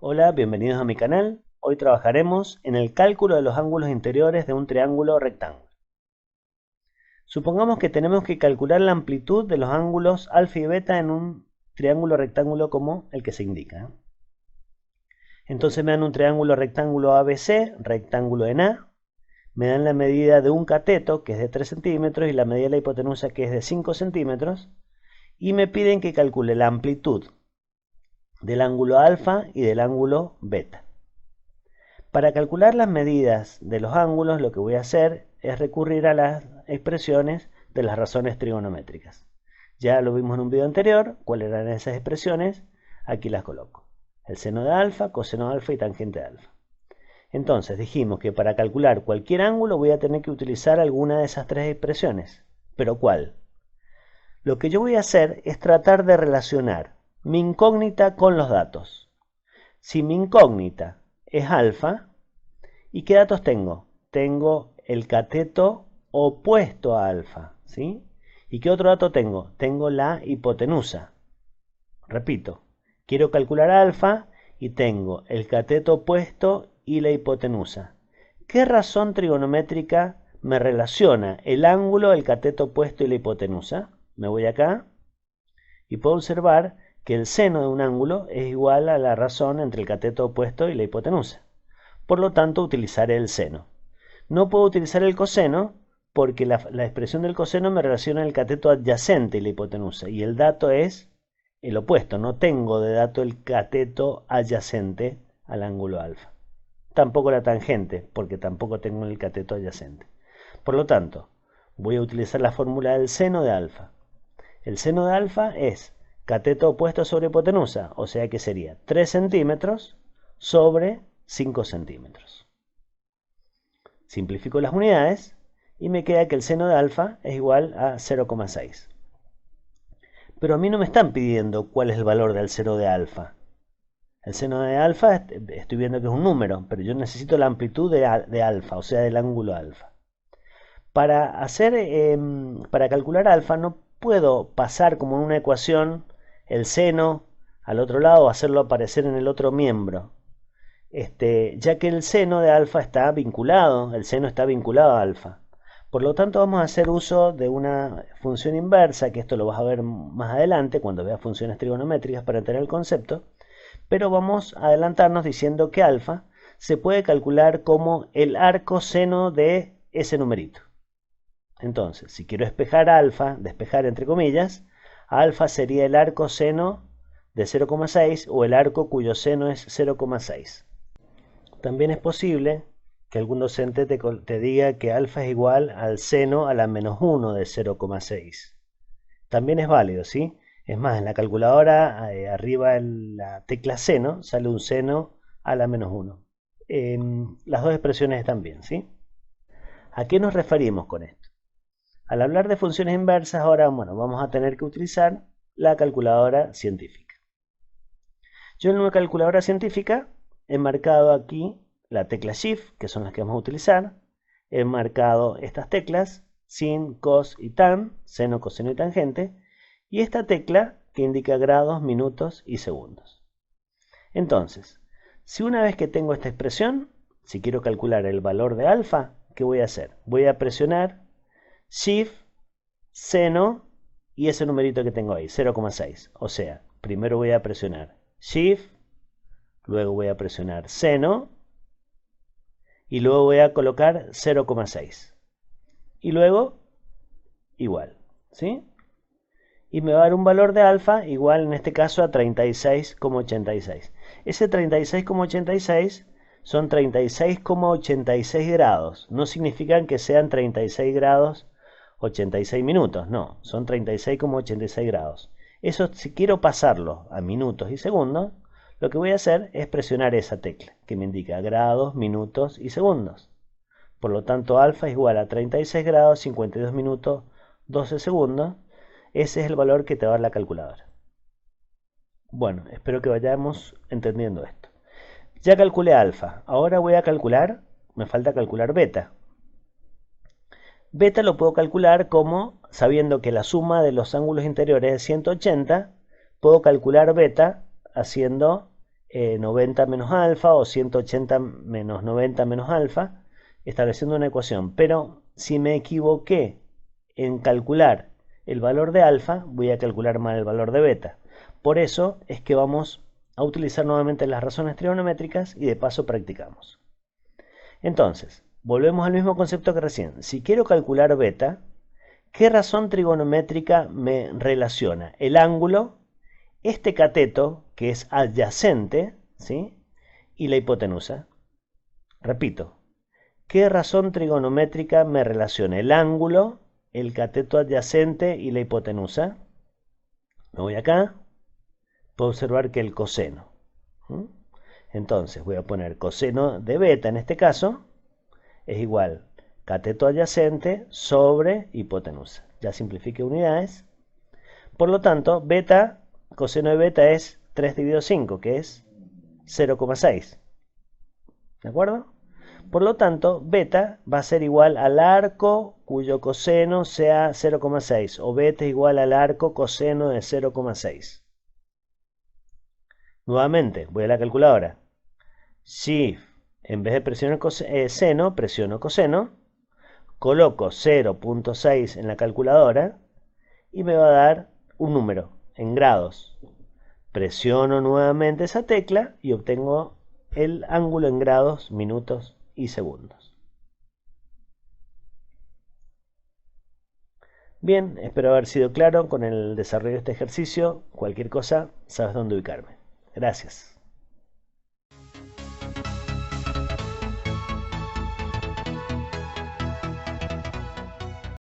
Hola, bienvenidos a mi canal. Hoy trabajaremos en el cálculo de los ángulos interiores de un triángulo rectángulo. Supongamos que tenemos que calcular la amplitud de los ángulos alfa y beta en un triángulo rectángulo como el que se indica. Entonces me dan un triángulo rectángulo ABC, rectángulo en A. Me dan la medida de un cateto, que es de 3 centímetros, y la medida de la hipotenusa, que es de 5 centímetros. Y me piden que calcule la amplitud del ángulo alfa y del ángulo beta. Para calcular las medidas de los ángulos, lo que voy a hacer es recurrir a las expresiones de las razones trigonométricas. Ya lo vimos en un video anterior, cuáles eran esas expresiones, aquí las coloco. El seno de alfa, coseno de alfa y tangente de alfa. Entonces dijimos que para calcular cualquier ángulo voy a tener que utilizar alguna de esas tres expresiones. ¿Pero cuál? Lo que yo voy a hacer es tratar de relacionar mi incógnita con los datos. Si mi incógnita es alfa, ¿y qué datos tengo? Tengo el cateto opuesto a alfa, ¿sí? ¿Y qué otro dato tengo? Tengo la hipotenusa. Repito, quiero calcular alfa y tengo el cateto opuesto y la hipotenusa. ¿Qué razón trigonométrica me relaciona el ángulo, el cateto opuesto y la hipotenusa? Me voy acá y puedo observar que el seno de un ángulo es igual a la razón entre el cateto opuesto y la hipotenusa. Por lo tanto, utilizaré el seno. No puedo utilizar el coseno porque la expresión del coseno me relaciona el cateto adyacente y la hipotenusa. Y el dato es el opuesto. No tengo de dato el cateto adyacente al ángulo alfa. Tampoco la tangente, porque tampoco tengo el cateto adyacente. Por lo tanto, voy a utilizar la fórmula del seno de alfa. El seno de alfa es cateto opuesto sobre hipotenusa, o sea que sería 3 centímetros sobre 5 centímetros. Simplifico las unidades y me queda que el seno de alfa es igual a 0,6. Pero a mí no me están pidiendo cuál es el valor del seno de alfa. El seno de alfa, estoy viendo que es un número, pero yo necesito la amplitud de alfa, o sea, del ángulo alfa. Para calcular alfa no puedo pasar como en una ecuación el seno al otro lado o hacerlo aparecer en el otro miembro. Ya que el seno de alfa está vinculado, el seno está vinculado a alfa. Por lo tanto vamos a hacer uso de una función inversa, que esto lo vas a ver más adelante cuando veas funciones trigonométricas para entender el concepto, pero vamos a adelantarnos diciendo que alfa se puede calcular como el arco seno de ese numerito. Entonces, si quiero despejar alfa, despejar entre comillas, alfa sería el arco seno de 0,6 o el arco cuyo seno es 0,6. También es posible que algún docente te diga que alfa es igual al seno a la menos 1 de 0,6. También es válido, ¿sí? Es más, en la calculadora, arriba en la tecla seno, sale un seno a la menos 1. Las dos expresiones están bien, ¿sí? ¿A qué nos referimos con esto? Al hablar de funciones inversas, ahora vamos a tener que utilizar la calculadora científica. Yo en una calculadora científica he marcado aquí la tecla Shift, que son las que vamos a utilizar. He marcado estas teclas, sin, cos y tan, seno, coseno y tangente. Y esta tecla que indica grados, minutos y segundos. Entonces, si una vez que tengo esta expresión, si quiero calcular el valor de alfa, ¿qué voy a hacer? Voy a presionar Shift, seno y ese numerito que tengo ahí, 0,6. O sea, primero voy a presionar Shift, luego voy a presionar seno y luego voy a colocar 0,6. Y luego igual, ¿sí? Y me va a dar un valor de alfa igual en este caso a 36,86. Ese 36,86 son 36,86 grados. No significan que sean 36 grados 86 minutos, no, son 36,86 grados. Eso, si quiero pasarlo a minutos y segundos, lo que voy a hacer es presionar esa tecla que me indica grados, minutos y segundos. Por lo tanto, alfa es igual a 36 grados, 52 minutos, 12 segundos. Ese es el valor que te va a dar la calculadora. Bueno, espero que vayamos entendiendo esto. Ya calculé alfa, ahora voy a calcular, me falta calcular beta. Beta lo puedo calcular como, sabiendo que la suma de los ángulos interiores es 180, puedo calcular beta haciendo 90 menos alfa o 180 menos 90 menos alfa, estableciendo una ecuación. Pero si me equivoqué en calcular el valor de alfa, voy a calcular mal el valor de beta. Por eso es que vamos a utilizar nuevamente las razones trigonométricas y de paso practicamos. Entonces, volvemos al mismo concepto que recién. Si quiero calcular beta, ¿qué razón trigonométrica me relaciona? El ángulo, este cateto, que es adyacente, ¿sí? Y la hipotenusa. Repito, ¿qué razón trigonométrica me relaciona? El ángulo, el cateto adyacente y la hipotenusa. Me voy acá, puedo observar que el coseno. Entonces voy a poner coseno de beta en este caso, es igual cateto adyacente sobre hipotenusa. Ya simplifiqué unidades. Por lo tanto, beta, coseno de beta es 3 dividido 5, que es 0,6. ¿De acuerdo? Por lo tanto, beta va a ser igual al arco cuyo coseno sea 0,6. O beta es igual al arco coseno de 0,6. Nuevamente, voy a la calculadora. Si en vez de presionar seno, presiono coseno, coloco 0,6 en la calculadora y me va a dar un número en grados. Presiono nuevamente esa tecla y obtengo el ángulo en grados, minutos y segundos. Bien, espero haber sido claro con el desarrollo de este ejercicio. Cualquier cosa, sabes dónde ubicarme. Gracias.